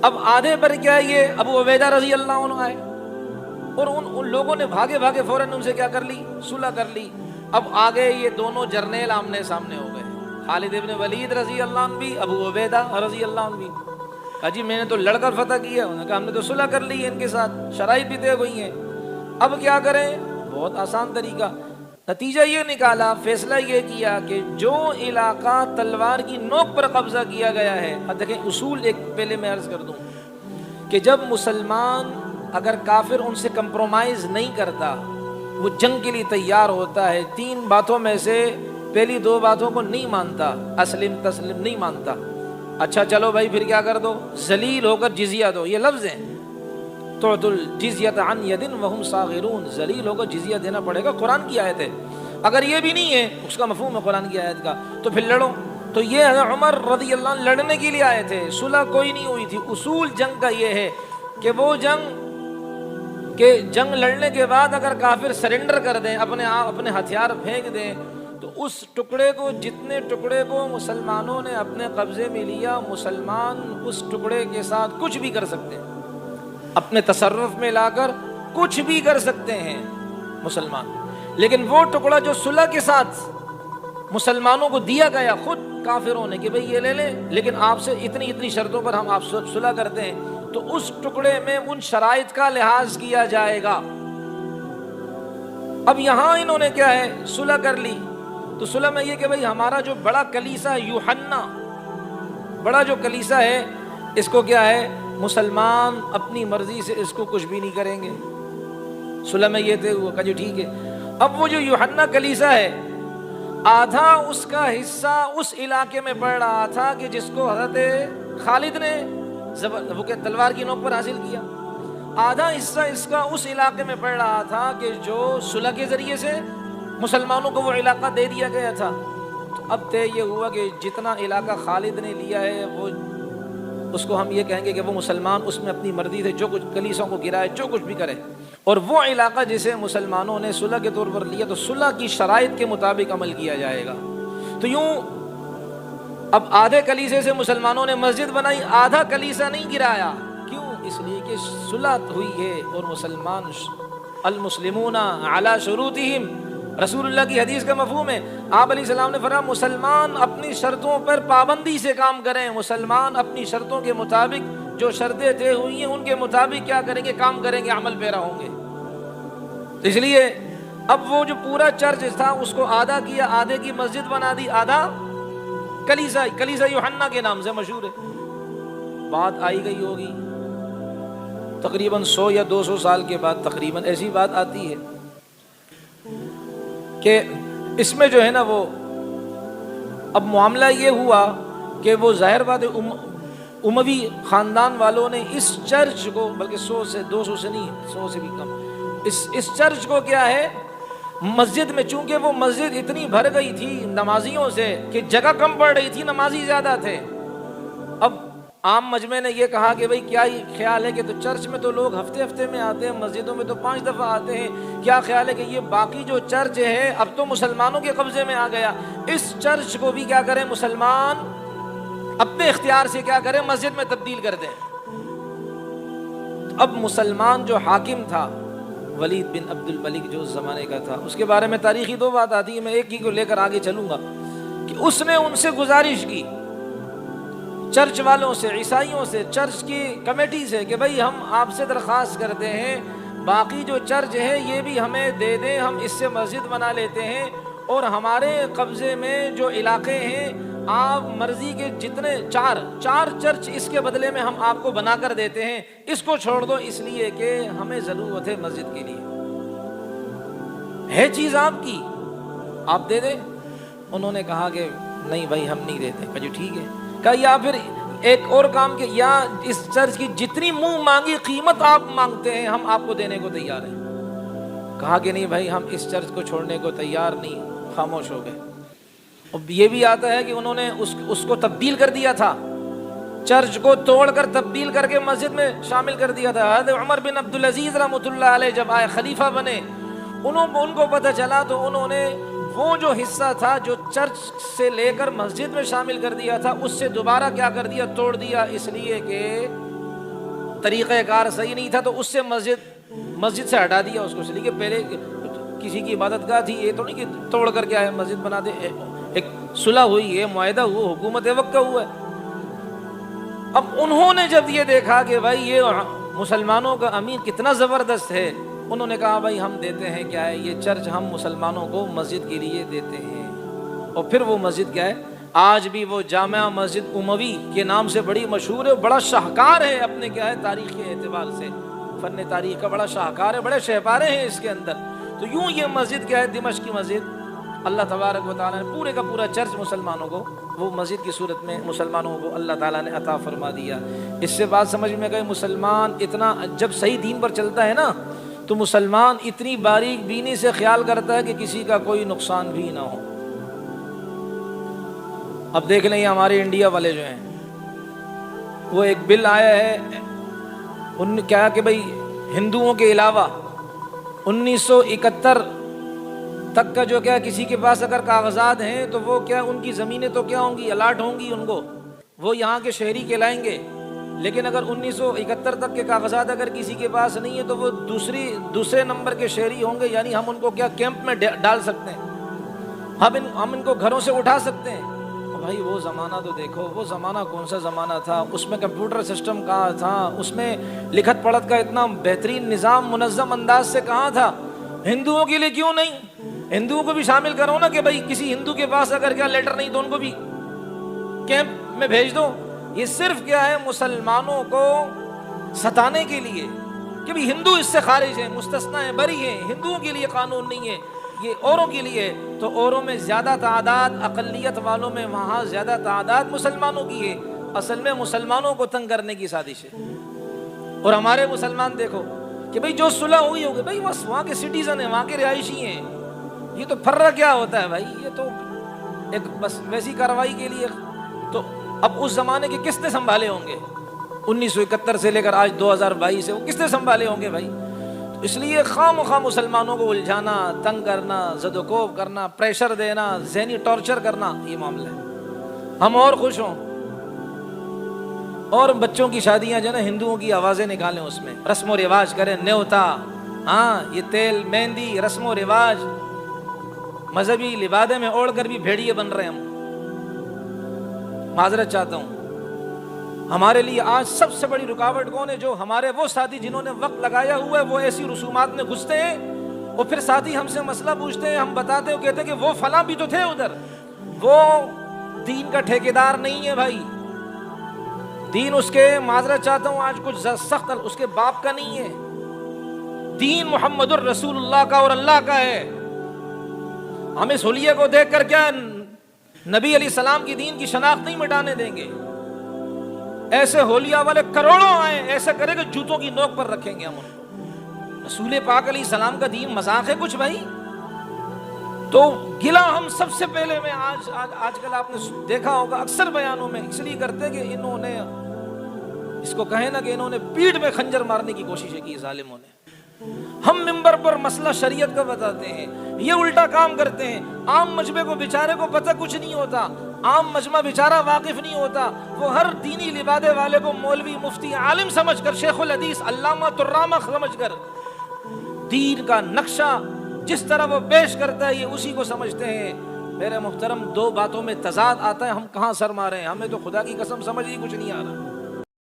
اب آدھے پر کیا یہ ابو عبیدہ رضی اللہ عنہ آئے اور ان لوگوں نے بھاگے بھاگے فوراً ان سے کیا کر لی؟ صلح کر لی۔ اب آگے یہ دونوں جرنیل آمنے سامنے ہو گئے، خالد ابن ولید رضی اللہ عنہ بھی، ابو عبیدہ رضی اللہ عنہ بھی۔ کہا جی میں نے تو لڑ کر فتح کیا، انہوں نے کہا ہم نے تو صلح کر لی ہے ان کے ساتھ، شرائط بھی طے ہوئی ہیں، اب کیا کریں؟ بہت آسان طریقہ۔ نتیجہ یہ نکالا، فیصلہ یہ کیا کہ جو علاقہ تلوار کی نوک پر قبضہ کیا گیا ہے، اب دیکھیں اصول ایک پہلے میں عرض کر دوں کہ جب مسلمان اگر کافر ان سے کمپرومائز نہیں کرتا، وہ جنگ کے لیے تیار ہوتا ہے، تین باتوں میں سے پہلی دو باتوں کو نہیں مانتا، اسلم تسلم نہیں مانتا، اچھا چلو بھائی پھر کیا کر دو؟ ذلیل ہو کر جزیہ دو، یہ لفظ ہیں، تعط الجزیۃ عن ید وہم صاغرون، ذلیل ہو کر جزیہ دینا پڑے گا، قرآن کی آیت ہے۔ اگر یہ بھی نہیں ہے، اس کا مفہوم ہے قرآن کی آیت کا، تو پھر لڑو۔ تو یہ عمر رضی اللہ عنہ لڑنے کے لیے آئے تھے، صلح کوئی نہیں ہوئی تھی۔ اصول جنگ کا یہ ہے کہ وہ جنگ لڑنے کے بعد اگر کافر سرنڈر کر دیں، اپنے ہتھیار پھینک دیں، تو اس ٹکڑے کو، جتنے ٹکڑے کو مسلمانوں نے اپنے قبضے میں لیا، مسلمان اس ٹکڑے کے ساتھ کچھ بھی کر سکتے ہیں، اپنے تصرف میں لا کر کچھ بھی کر سکتے ہیں مسلمان۔ لیکن وہ ٹکڑا جو صلح کے ساتھ مسلمانوں کو دیا گیا خود کافروں نے کہ بھئی یہ لے لیں، لیکن آپ سے اتنی شرطوں پر ہم آپ سے صلح کرتے ہیں، تو اس ٹکڑے میں ان شرائط کا لحاظ کیا جائے گا۔ اب یہاں انہوں نے کیا ہے؟ صلح کر لی۔ تو صلح میں یہ کہ بھئی ہمارا جو بڑا کلیسا ہے یوحنا، بڑا جو کلیسا ہے، اس کو کیا ہے؟ مسلمان اپنی مرضی سے اس کو کچھ بھی نہیں کریں گے۔ صلح میں یہ تھے، وہ کہا جی ٹھیک ہے۔ اب وہ جو یوحنا کلیسا ہے، آدھا اس کا حصہ اس علاقے میں پڑ رہا تھا کہ جس کو حضرت خالد نے وہ کہ تلوار کی نوک پر حاصل کیا، آدھا حصہ اس کا اس علاقے میں پڑ رہا تھا کہ جو صلح کے ذریعے سے مسلمانوں کو وہ علاقہ دے دیا گیا تھا۔ تو اب طے یہ ہوا کہ جتنا علاقہ خالد نے لیا ہے، وہ اس کو ہم یہ کہیں گے کہ وہ مسلمان اس میں اپنی مرضی سے جو کچھ کلیسوں کو گرائے، جو کچھ بھی کرے، اور وہ علاقہ جسے مسلمانوں نے صلح کے طور پر لیا تو صلح کی شرائط کے مطابق عمل کیا جائے گا۔ تو یوں اب آدھے کلیسے سے مسلمانوں نے مسجد بنائی، آدھا کلیسا نہیں گرایا، کیوں؟ اس لیے کہ صلح ہوئی ہے، اور مسلمان المسلمون علی شروطہم، رسول اللہ کی حدیث کا مفہوم ہے۔ آپ علیہ السلام نے فرمایا مسلمان اپنی شرطوں پر پابندی سے کام کریں، مسلمان اپنی شرطوں کے مطابق جو شرطیں طے ہوئی ہیں ان کے مطابق کیا کریں گے؟ کام کریں گے، عمل پیرا ہوں گے۔ تو اس لیے اب وہ جو پورا چرچ تھا اس کو آدھا کیا، آدھے کی مسجد بنا دی، آدھا کلیسا یوحنا کے نام سے مشہور ہے۔ بات آئی گئی ہوگی تقریباً 100 یا 200 سال کے بعد، تقریباً ایسی بات آتی ہے کہ اس میں جو ہے نا وہ اب معاملہ یہ ہوا کہ وہ ظاہر بات ہے اموی خاندان والوں نے اس چرچ کو، بلکہ 100 سے 200 سے نہیں، 100 سے بھی کم، اس چرچ کو کیا ہے؟ مسجد میں، چونکہ وہ مسجد اتنی بھر گئی تھی نمازیوں سے کہ جگہ کم پڑ رہی تھی، نمازی زیادہ تھے۔ اب عام مجمع نے یہ کہا کہ بھئی کیا خیال ہے کہ تو چرچ میں تو لوگ ہفتے میں آتے ہیں، مسجدوں میں تو 5 دفعہ آتے ہیں، کیا خیال ہے کہ یہ باقی جو چرچ ہے اب تو مسلمانوں کے قبضے میں آ گیا، اس چرچ کو بھی کیا کریں؟ مسلمان اپنے اختیار سے کیا کریں؟ مسجد میں تبدیل کر دیں۔ اب مسلمان جو حاکم تھا ولید بن عبد الملک، جو اس زمانے کا تھا، اس کے بارے میں تاریخی 2 بات آتی ہے، میں ایک ہی کو لے کر آگے چلوں گا، کہ اس نے ان سے گزارش کی، چرچ والوں سے، عیسائیوں سے، چرچ کی کمیٹی سے، کہ بھئی ہم آپ سے درخواست کرتے ہیں باقی جو چرچ ہے یہ بھی ہمیں دے دیں، ہم اس سے مسجد بنا لیتے ہیں، اور ہمارے قبضے میں جو علاقے ہیں آپ مرضی کے جتنے 4 چرچ اس کے بدلے میں ہم آپ کو بنا کر دیتے ہیں، اس کو چھوڑ دو، اس لیے کہ ہمیں ضرورت ہے مسجد کے لیے، ہے چیز آپ کی، آپ دے دیں۔ انہوں نے کہا کہ نہیں بھائی ہم نہیں دیتے۔ کہا جی ٹھیک ہے۔ کہا یا پھر ایک اور کام کہ یا اس چرچ کی جتنی منہ مانگی قیمت آپ مانگتے ہیں ہم آپ کو دینے کو تیار ہیں۔ کہا کہ نہیں بھائی ہم اس چرچ کو چھوڑنے کو تیار نہیں، خاموش ہو گئے۔ اب یہ بھی آتا ہے کہ انہوں نے اس کو تبدیل کر دیا تھا، چرچ کو توڑ کر تبدیل کر کے مسجد میں شامل کر دیا تھا۔ حضرت عمر بن عبدالعزیز رحمۃ اللہ علیہ جب آئے خلیفہ بنے، ان کو پتہ چلا تو انہوں نے وہ جو حصہ تھا جو چرچ سے لے کر مسجد میں شامل کر دیا تھا، اس سے دوبارہ کیا کر دیا؟ توڑ دیا، اس لیے کہ طریقہ کار صحیح نہیں تھا تو اس سے مسجد سے ہٹا دیا اس کو، اس لیے کہ پہلے کسی کی عبادت گاہ تھی، یہ تو نہیں کہ توڑ کر کے آئے مسجد بنا دے. ایک صلح ہوئی ہے، معاہدہ ہوا، حکومت وقت کا ہوا ہے. اب انہوں نے جب یہ دیکھا کہ بھائی یہ مسلمانوں کا امیر کتنا زبردست ہے، انہوں نے کہا بھائی ہم دیتے ہیں کیا ہے یہ چرچ، ہم مسلمانوں کو مسجد کے لیے دیتے ہیں. اور پھر وہ مسجد کیا ہے، آج بھی وہ جامع مسجد اموی کے نام سے بڑی مشہور ہے، بڑا شاہکار ہے اپنے کیا ہے تاریخ کے اعتبار سے، فن تاریخ کا بڑا شاہکار ہے، بڑے شہپارے ہیں اس کے اندر. تو یوں یہ مسجد کیا ہے، دمشق کی مسجد، اللہ تبارک و تعالیٰ نے پورے کا پورا چرچ مسلمانوں کو وہ مسجد کی صورت میں مسلمانوں کو اللہ تعالیٰ نے عطا فرما دیا. اس سے بات سمجھ میں گئی، مسلمان اتنا جب صحیح دین پر چلتا ہے نا تو مسلمان اتنی باریک بینی سے خیال کرتا ہے کہ کسی کا کوئی نقصان بھی نہ ہو. اب دیکھ لیں ہمارے انڈیا والے جو ہیں، وہ ایک بل آیا ہے ان نے کیا کہ بھائی ہندوؤں کے علاوہ 1971 تک کا جو کیا کسی کے پاس اگر کاغذات ہیں تو وہ کیا ان کی زمینیں تو کیا ہوں گی، الاٹ ہوں گی ان کو، وہ یہاں کے شہری کہلائیں گے. لیکن اگر 1971 تک کے کاغذات اگر کسی کے پاس نہیں ہے تو وہ دوسرے نمبر کے شہری ہوں گے، یعنی ہم ان کو کیا کیمپ میں ڈال سکتے ہیں، ہم ان کو گھروں سے اٹھا سکتے ہیں. بھائی وہ زمانہ تو دیکھو، وہ زمانہ کون سا زمانہ تھا، اس میں کمپیوٹر سسٹم کہاں تھا، اس میں لکھت پڑھت کا اتنا بہترین نظام منظم انداز سے کہاں تھا. ہندوؤں کے لیے کیوں نہیں، ہندوؤں کو بھی شامل کرو نا کہ بھائی کسی ہندو کے پاس اگر کیا لیٹر نہیں تو ان کو بھی کیمپ میں بھیج دو. یہ صرف کیا ہے مسلمانوں کو ستانے کے لیے کہ بھائی ہندو اس سے خارج ہیں، مستثنا ہیں، بری ہیں، ہندوؤں کے لیے قانون نہیں ہے، یہ اوروں کے لیے. تو اوروں میں زیادہ تعداد، اقلیت والوں میں وہاں زیادہ تعداد مسلمانوں کی ہے. اصل میں مسلمانوں کو تنگ کرنے کی سازش ہے. اور ہمارے مسلمان دیکھو کہ بھئی جو صلح ہوئی ہوگی، بھئی بس وہاں کے سٹیزن ہیں، وہاں کے رہائشی ہیں، یہ تو پھرا کیا ہوتا ہے بھائی، یہ تو ایک بس ویسی کارروائی کے لیے. تو اب اس زمانے کے کس نے سنبھالے ہوں گے، 1971 سے لے کر آج 2022 سے وہ کس نے سنبھالے ہوں گے بھائی. اس لیے خام خواہ مسلمانوں کو الجھانا، تنگ کرنا، زد و کوب کرنا، پریشر دینا، ذہنی ٹارچر کرنا، یہ معاملہ ہے. ہم اور خوش ہوں اور بچوں کی شادیاں جو ہے نا ہندوؤں کی آوازیں نکالیں، اس میں رسم و رواج کریں، نیوتا، ہاں یہ تیل مہندی رسم و رواج، مذہبی لبادے میں اوڑھ کر بھی بھیڑیے بن رہے ہیں. ہم معذرت چاہتا ہوں، ہمارے لیے آج سب سے بڑی رکاوٹ کون ہے؟ جو ہمارے وہ ساتھی جنہوں نے وقت لگایا ہوا ہے، وہ ایسی رسومات میں گھستے ہیں اور پھر ساتھی ہم سے مسئلہ پوچھتے ہیں، ہم بتاتے ہیں، کہتے ہیں کہ وہ فلاں بھی تو تھے ادھر. وہ دین کا ٹھیکیدار نہیں ہے بھائی. دین اس کے، معذرت چاہتا ہوں آج کچھ سخت، اس کے باپ کا نہیں ہے. دین محمد الرسول اللہ کا اور اللہ کا ہے. ہم اس حلیے کو دیکھ کر کیا نبی علیہ السلام کی دین کی شناخت نہیں مٹانے دیں گے. ایسے ہولیہ والے کروڑوں آئے، ایسا کرے کہ جوتوں کی نوک پر رکھیں گے ہم ان کو. رسول پاک علیہ السلام کا دین مذاق ہے کچھ بھائی؟ تو گلا ہم سب سے پہلے میں آج کل آپ نے دیکھا ہوگا اکثر بیانوں میں اس لیے کرتے کہ انہوں نے اس کو کہیں نا کہ انہوں نے پیٹھ میں خنجر مارنے کی کوشش کی ظالموں نے. ہم منبر پر مسئلہ شریعت کا بتاتے ہیں، یہ الٹا کام کرتے ہیں. عام مجمع کو بیچارے کو پتہ کچھ نہیں ہوتا، عام مجمع بیچارہ واقف نہیں ہوتا. وہ ہر دینی لبادے والے کو مولوی، مفتی، عالم سمجھ کر، شیخ الحدیث، علامہ ترامہ سمجھ کر دین کا نقشہ جس طرح وہ پیش کرتا ہے یہ اسی کو سمجھتے ہیں. میرے محترم، دو باتوں میں تضاد آتا ہے، ہم کہاں سر مارے ہیں؟ ہمیں تو خدا کی قسم سمجھ ہی کچھ نہیں آ رہا.